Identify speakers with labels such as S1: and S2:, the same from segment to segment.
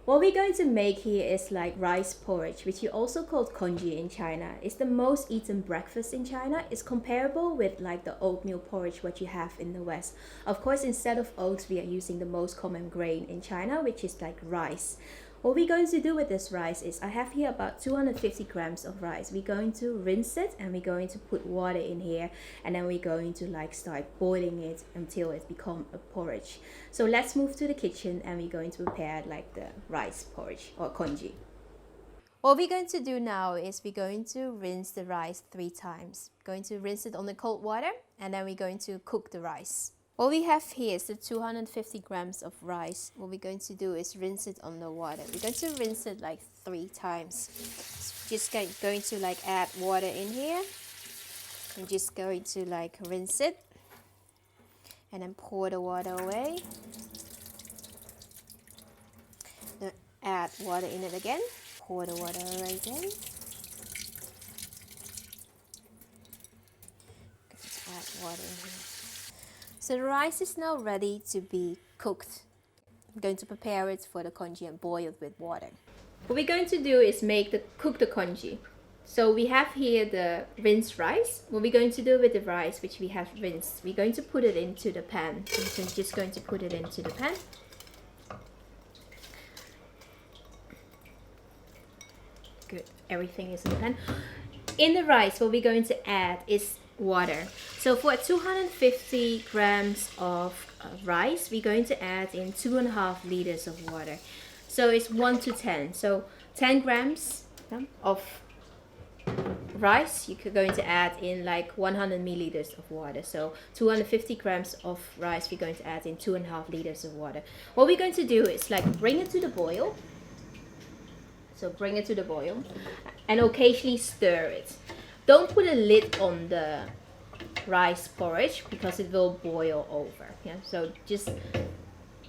S1: What we're going to make here is like rice porridge, which you also called congee in China. It's the most eaten breakfast in China. It's comparable with like the oatmeal porridge what you have in the West. Of course, instead of oats, we are using the most common grain in China, which is like rice. What we're going to do with this rice is I have here about 250 grams of rice. We're going to rinse it and we're going to put water in here, and then we're going to like start boiling it until it becomes a porridge. So let's move to the kitchen and we're going to prepare like the rice porridge or congee. What we're going to do now is we're going to rinse the rice 3 times. We're going to rinse it on the cold water and then we're going to cook the rice. What we have here is the 250 grams of rice. What we're going to do is rinse it on the water. We're going to rinse it like 3 times. So just going to like add water in here. I'm just going to like rinse it and then pour the water away. Then add water in it again. Pour the water away again. Add water in here. So the rice is now ready to be cooked. I'm going to prepare it for the congee and boil it with water. What we're going to do is cook the congee. So we have here the rinsed rice. What we're going to do with the rice, which we have rinsed, we're going to put it into the pan. So we're just going to put it into the pan. Good, everything is in the pan. In the rice, what we're going to add is water. So for 250 grams of rice, we're going to add in 2.5 liters of water. So it's 1 to 10. So 10 grams of rice, you're going to add in like 100 milliliters of water. So 250 grams of rice, we're going to add in 2.5 liters of water. What we're going to do is like bring it to the boil. So bring it to the boil and occasionally stir it. Don't put a lid on the rice porridge because it will boil over. Yeah, so just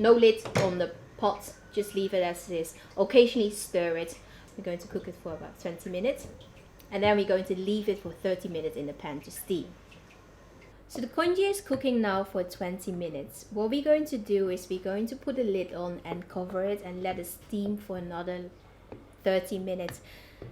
S1: no lid on the pot, just leave it as it is. Occasionally stir it. We're going to cook it for about 20 minutes and then we're going to leave it for 30 minutes in the pan to steam. So the congee is cooking now for 20 minutes. What we're going to do is we're going to put a lid on and cover it and let it steam for another 30 minutes.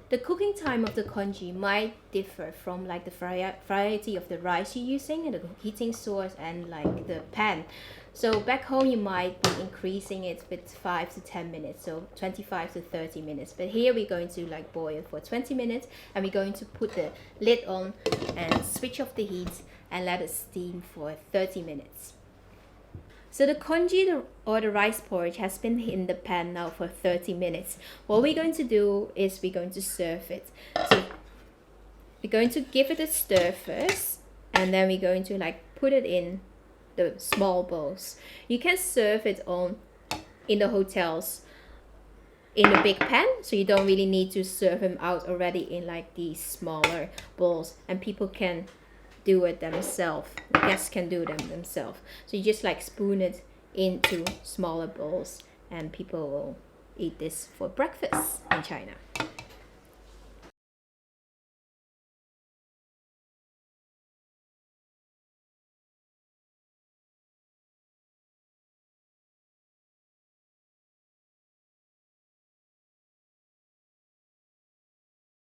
S1: The cooking time of the congee might differ from like the variety of the rice you're using and the heating source and like the pan. So back home you might be increasing it with 5 to 10 minutes, so 25 to 30 minutes. But here we're going to like boil for 20 minutes and we're going to put the lid on and switch off the heat and let it steam for 30 minutes. So the congee or the rice porridge has been in the pan now for 30 minutes. What we're going to do is we're going to serve it. So we're going to give it a stir first and then we're going to like put it in the small bowls. You can serve it in the hotels in a big pan, so you don't really need to serve them out already in like these smaller bowls, and people can do it themselves. Guests can do them themselves. So you just like spoon it into smaller bowls and people will eat this for breakfast in China.